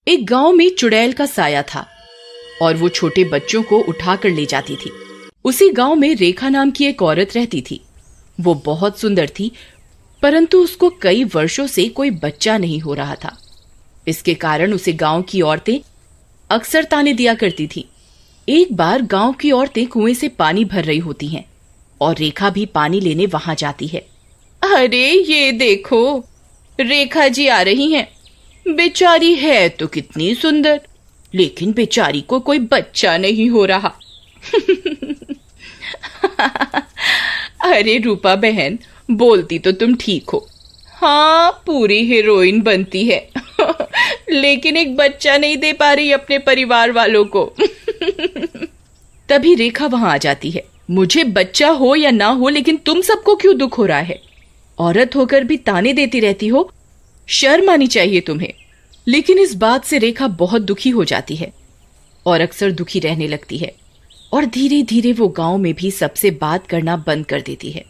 एक गांव में चुड़ैल का साया था और वो छोटे बच्चों को उठाकर ले जाती थी। उसी गांव में रेखा नाम की एक औरत रहती थी। वो बहुत सुंदर थी, परंतु उसको कई वर्षों से कोई बच्चा नहीं हो रहा था। इसके कारण उसे गांव की औरतें अक्सर ताने दिया करती थी। एक बार गांव की औरतें कुएं से पानी भर रही होती हैं और रेखा भी पानी लेने वहां जाती है। अरे ये देखो, रेखा जी आ रही हैं। बेचारी है तो कितनी सुंदर, लेकिन बेचारी को कोई बच्चा नहीं हो रहा। अरे रूपा बहन, बोलती तो तुम ठीक हो। हाँ, पूरी हीरोइन बनती है, लेकिन एक बच्चा नहीं दे पा रही अपने परिवार वालों को। तभी रेखा वहां आ जाती है। मुझे बच्चा हो या ना हो, लेकिन तुम सबको क्यों दुख हो रहा है? औरत होकर भी ताने देती रहती हो, शर्म आनी चाहिए तुम्हें। लेकिन इस बात से रेखा बहुत दुखी हो जाती है और अक्सर दुखी रहने लगती है और धीरे धीरे वो गांव में भी सबसे बात करना बंद कर देती है।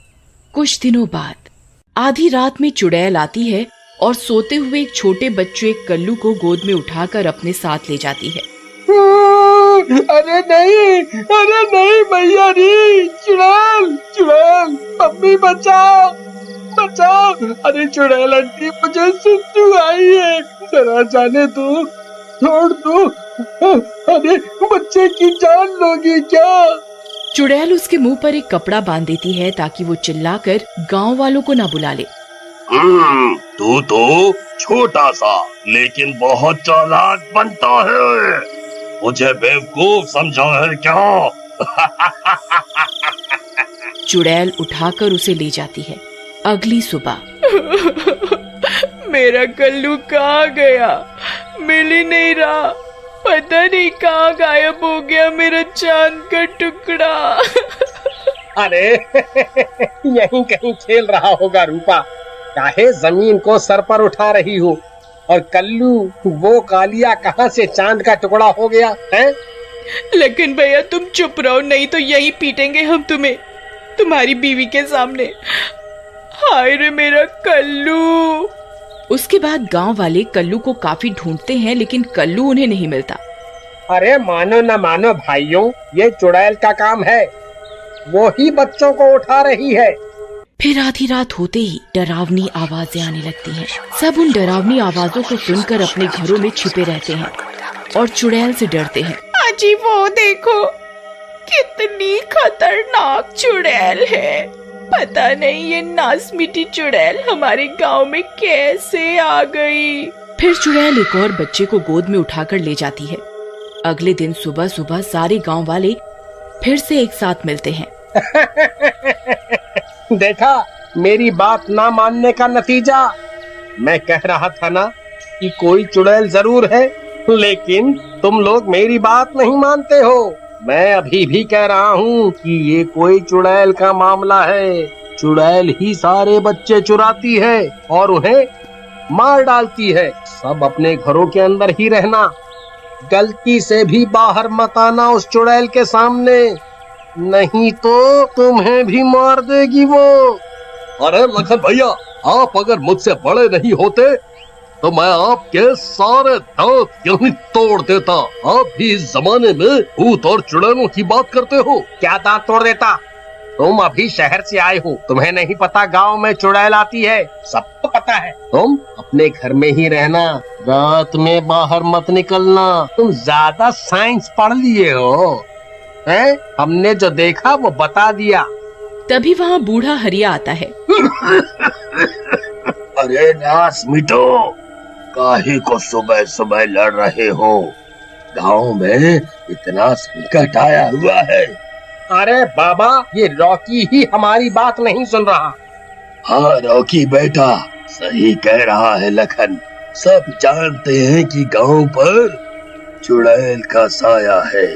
कुछ दिनों बाद आधी रात में चुड़ैल आती है और सोते हुए एक छोटे बच्चे कल्लू को गोद में उठाकर अपने साथ ले जाती है। अरे नहीं भैया री, चुड़ैल चुड़ैल, मम्मी बचाओ बचाओ। अरे चुड़ैल आंटी, मुझे सुसु आई है, जरा जाने दो, छोड़ दो। अरे बच्चे की जान लोगी क्या? चुड़ैल उसके मुंह पर एक कपड़ा बांध देती है ताकि वो चिल्लाकर गांव वालों को न बुला ले। तू तो छोटा सा लेकिन बहुत चालाक बनता है, मुझे बेवकूफ समझा है क्या? चुड़ैल उठाकर उसे ले जाती है। अगली सुबह मेरा कल्लू कहाँ गया? मिल ही नहीं रहा, पता नहीं कहाँ गायब हो गया मेरा चांद का टुकड़ा। अरे यहीं कहीं खेल रहा होगा रूपा, चाहे जमीन को सर पर उठा रही हो। और कल्लू वो कालिया कहाँ से चांद का टुकड़ा हो गया है? लेकिन भैया तुम चुप रहो, नहीं तो यही पीटेंगे हम तुम्हें, तुम्हारी बीवी के सामने। हाय रे मेरा कल्लू। उसके बाद गांव वाले कल्लू को काफी ढूंढते हैं, लेकिन कल्लू उन्हें नहीं मिलता। अरे मानो न मानो भाइयों, ये चुड़ैल का काम है, वो ही बच्चों को उठा रही है। फिर आधी रात होते ही डरावनी आवाजें आने लगती हैं। सब उन डरावनी आवाजों को सुनकर अपने घरों में छिपे रहते हैं और चुड़ैल से डरते हैं। अजी वो देखो, कितनी खतरनाक चुड़ैल है। पता नहीं ये नासमीठी चुड़ैल हमारे गांव में कैसे आ गई। फिर चुड़ैल एक और बच्चे को गोद में उठाकर ले जाती है। अगले दिन सुबह सुबह सारे गांव वाले फिर से एक साथ मिलते हैं। देखा मेरी बात ना मानने का नतीजा? मैं कह रहा था ना कि कोई चुड़ैल जरूर है, लेकिन तुम लोग मेरी बात नहीं मानते हो। मैं अभी भी कह रहा हूँ कि ये कोई चुड़ैल का मामला है। चुड़ैल ही सारे बच्चे चुराती है और उन्हें मार डालती है। सब अपने घरों के अंदर ही रहना, गलती से भी बाहर मत आना उस चुड़ैल के सामने, नहीं तो तुम्हें भी मार देगी वो। अरे लखन भैया, आप अगर मुझसे बड़े नहीं होते तो मैं आपके सारे दांत यहीं तोड़ देता। आप भी इस जमाने में भूत और चुड़ैलों की बात करते हो। क्या दांत तोड़ देता? तुम अभी शहर से आए हो, तुम्हें नहीं पता गांव में चुड़ैल आती है? सबको पता है। तुम अपने घर में ही रहना, रात में बाहर मत निकलना। तुम ज्यादा साइंस पढ़ लिए हो हैं? हमने जो देखा वो बता दिया। तभी वहाँ बूढ़ा हरिया आता है। अरे नास मिटो, काहे को सुबह सुबह लड़ रहे हो? गांव में इतना संकट आया हुआ है। अरे बाबा, ये रॉकी ही हमारी बात नहीं सुन रहा। हाँ रॉकी बेटा, सही कह रहा है लखन। सब जानते हैं कि गांव पर चुड़ैल का साया है।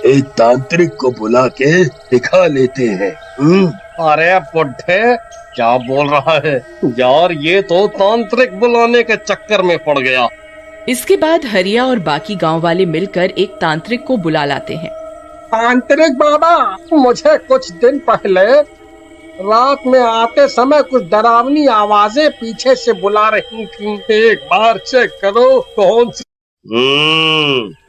एक तांत्रिक को बुला के दिखा लेते हैं। अरे बुड्ढे, क्या बोल रहा है यार? ये तो तांत्रिक बुलाने के चक्कर में पड़ गया। इसके बाद हरिया और बाकी गांव वाले मिलकर एक तांत्रिक को बुला लाते हैं। तांत्रिक बाबा, मुझे कुछ दिन पहले रात में आते समय कुछ डरावनी आवाजें पीछे से बुला रही थीं। एक बार चेक करो कौन सी।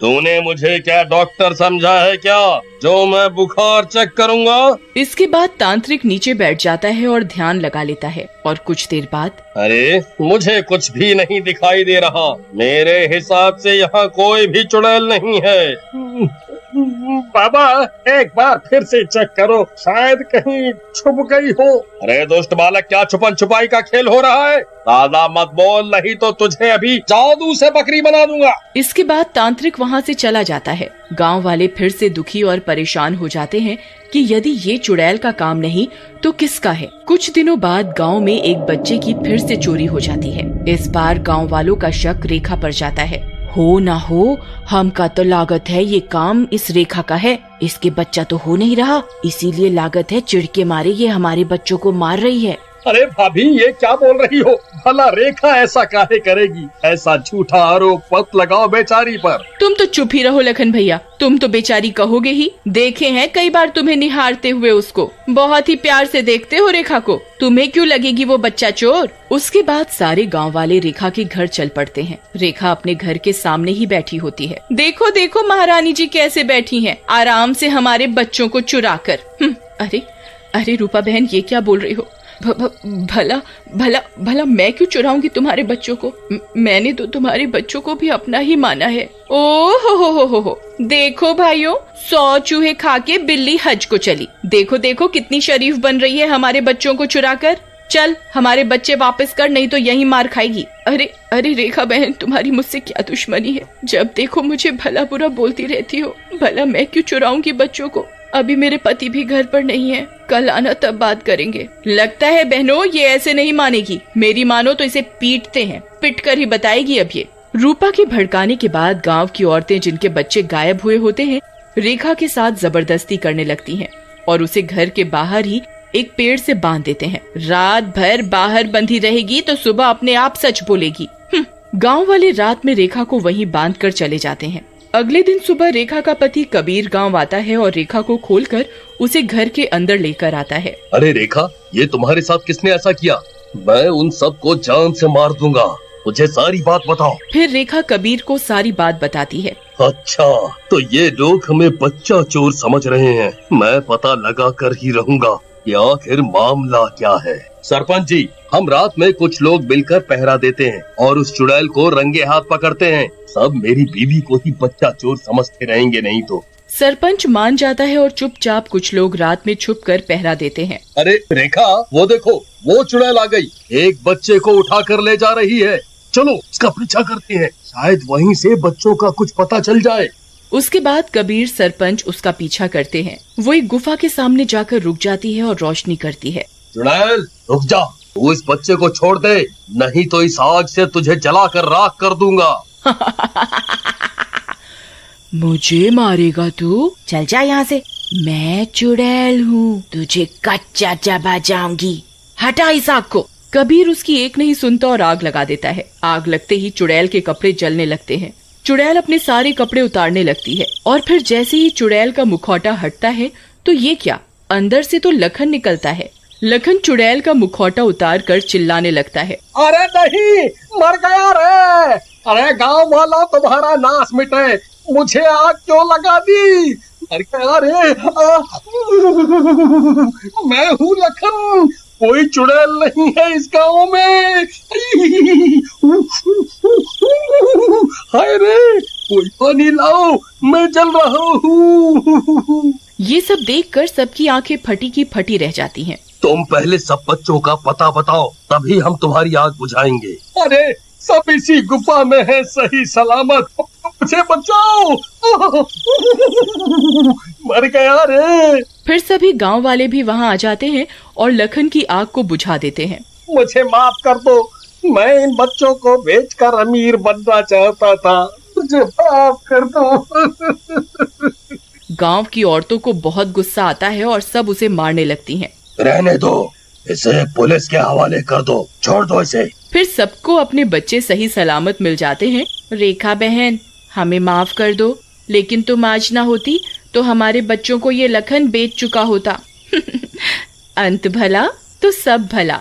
तूने मुझे क्या डॉक्टर समझा है क्या, जो मैं बुखार चेक करूंगा? इसके बाद तांत्रिक नीचे बैठ जाता है और ध्यान लगा लेता है और कुछ देर बाद, अरे मुझे कुछ भी नहीं दिखाई दे रहा। मेरे हिसाब से यहाँ कोई भी चुड़ैल नहीं है। बाबा एक बार फिर से चेक करो, शायद कहीं छुप गई हो। अरे दुष्ट बालक, क्या छुपन छुपाई का खेल हो रहा है? ज्यादा मत बोल, नहीं तो तुझे अभी जादू से बकरी बना दूंगा। इसके बाद तांत्रिक वहाँ से चला जाता है। गांव वाले फिर से दुखी और परेशान हो जाते हैं कि यदि ये चुड़ैल का काम नहीं तो किसका है। कुछ दिनों बाद गांव में एक बच्चे की फिर से चोरी हो जाती है। इस बार गांव वालों का शक रेखा पर जाता है। हो ना हो, हमका तो लागत है ये काम इस रेखा का है। इसके बच्चा तो हो नहीं रहा, इसीलिए लागत है चिढ़ के मारे ये हमारे बच्चों को मार रही है। अरे भाभी, ये क्या बोल रही हो? भला रेखा ऐसा काहे करेगी? ऐसा झूठा आरोप मत लगाओ बेचारी पर। तुम तो चुप ही रहो लखन भैया, तुम तो बेचारी कहोगे ही। देखे हैं कई बार तुम्हें निहारते हुए उसको, बहुत ही प्यार से देखते हो रेखा को। तुम्हें क्यों लगेगी वो बच्चा चोर? उसके बाद सारे गांव वाले रेखा के घर चल पड़ते हैं। रेखा अपने घर के सामने ही बैठी होती है। देखो देखो महारानी जी कैसे बैठी हैं, आराम से हमारे बच्चों को चुरा कर। अरे अरे रूपा बहन, ये क्या बोल रही हो? भला भला भला मैं क्यों चुराऊंगी तुम्हारे बच्चों को? मैंने तो तुम्हारे बच्चों को भी अपना ही माना है। ओ हो। देखो भाइयों, 100 चूहे खा के बिल्ली हज को चली। देखो देखो कितनी शरीफ बन रही है हमारे बच्चों को चुरा कर। चल हमारे बच्चे वापस कर, नहीं तो यही मार खाएगी। अरे अरे रेखा बहन, तुम्हारी मुझसे क्या दुश्मनी है? जब देखो मुझे भला बुरा बोलती रहती हो। भला मैं क्यों चुराऊंगी बच्चों को? अभी मेरे पति भी घर पर नहीं है, कल आना तब बात करेंगे। लगता है बहनों ये ऐसे नहीं मानेगी। मेरी मानो तो इसे पीटते हैं, पिट कर ही बताएगी अब ये। रूपा के भड़काने के बाद गांव की औरतें जिनके बच्चे गायब हुए होते हैं रेखा के साथ जबरदस्ती करने लगती हैं और उसे घर के बाहर ही एक पेड़ से बांध देते हैं। रात भर बाहर बंधी रहेगी तो सुबह अपने आप सच बोलेगी। गांव वाले रात में रेखा को वहीं बांध कर चले जाते हैं। अगले दिन सुबह रेखा का पति कबीर गांव आता है और रेखा को खोलकर उसे घर के अंदर लेकर आता है। अरे रेखा, ये तुम्हारे साथ किसने ऐसा किया? मैं उन सबको जान से मार दूंगा। मुझे सारी बात बताओ। फिर रेखा कबीर को सारी बात बताती है। अच्छा, तो ये लोग हमें बच्चा चोर समझ रहे हैं। मैं पता लगा कर ही रहूंगा कि आखिर मामला क्या है। सरपंच जी, हम रात में कुछ लोग मिलकर पहरा देते हैं और उस चुड़ैल को रंगे हाथ पकड़ते हैं। सब मेरी बीवी को ही बच्चा चोर समझते रहेंगे नहीं तो। सरपंच मान जाता है और चुपचाप कुछ लोग रात में छुपकर पहरा देते हैं। अरे रेखा, वो देखो, वो चुड़ैल आ गई। एक बच्चे को उठा कर ले जा रही है। चलो इसका पीछा करते हैं, शायद वहीं से बच्चों का कुछ पता चल जाए। उसके बाद कबीर सरपंच उसका पीछा करते हैं। वो एक गुफा के सामने जाकर रुक जाती है और रोशनी करती है। चुड़ैल रुक जा, तू इस बच्चे को छोड़ दे, नहीं तो इस आग से तुझे जलाकर राख कर दूंगा। मुझे मारेगा तू? चल जा यहाँ से, मैं चुड़ैल हूँ, तुझे कच्चा चबा जाऊंगी। हटा इस आग को। कबीर उसकी एक नहीं सुनता और आग लगा देता है। आग लगते ही चुड़ैल के कपड़े जलने लगते हैं। चुड़ैल अपने सारे कपड़े उतारने लगती है और फिर जैसे ही चुड़ैल का मुखौटा हटता है तो ये क्या, अंदर से तो लखन निकलता है। लखन चुड़ैल का मुखौटा उतार कर चिल्लाने लगता है। अरे नहीं, मर गया रे। अरे गांव वाला तुम्हारा नाश मिटे, मुझे आग क्यों लगा दी? मर गया रे। मैं हूँ लखन, कोई चुड़ैल नहीं है इस गांव में। हाय रे, कोई पानी लाओ, मैं जल रहा हूँ। ये सब देखकर सबकी आंखें फटी की फटी रह जाती हैं। तुम पहले सब बच्चों का पता बताओ, तभी हम तुम्हारी आग बुझाएंगे। अरे सब इसी गुफा में है सही सलामत, मुझे बचाओ। मर गया रे। फिर सभी गांव वाले भी वहां आ जाते हैं और लखन की आग को बुझा देते हैं। मुझे माफ कर दो, मैं इन बच्चों को बेचकर अमीर बनना चाहता था, मुझे माफ कर दो। गांव की औरतों को बहुत गुस्सा आता है और सब उसे मारने लगती हैं। रहने दो, इसे पुलिस के हवाले कर दो, छोड़ दो इसे। फिर सबको अपने बच्चे सही सलामत मिल जाते हैं। रेखा बहन, हमें माफ कर दो, लेकिन तुम आज ना होती तो हमारे बच्चों को ये लखन बेच चुका होता। अंत भला तो सब भला।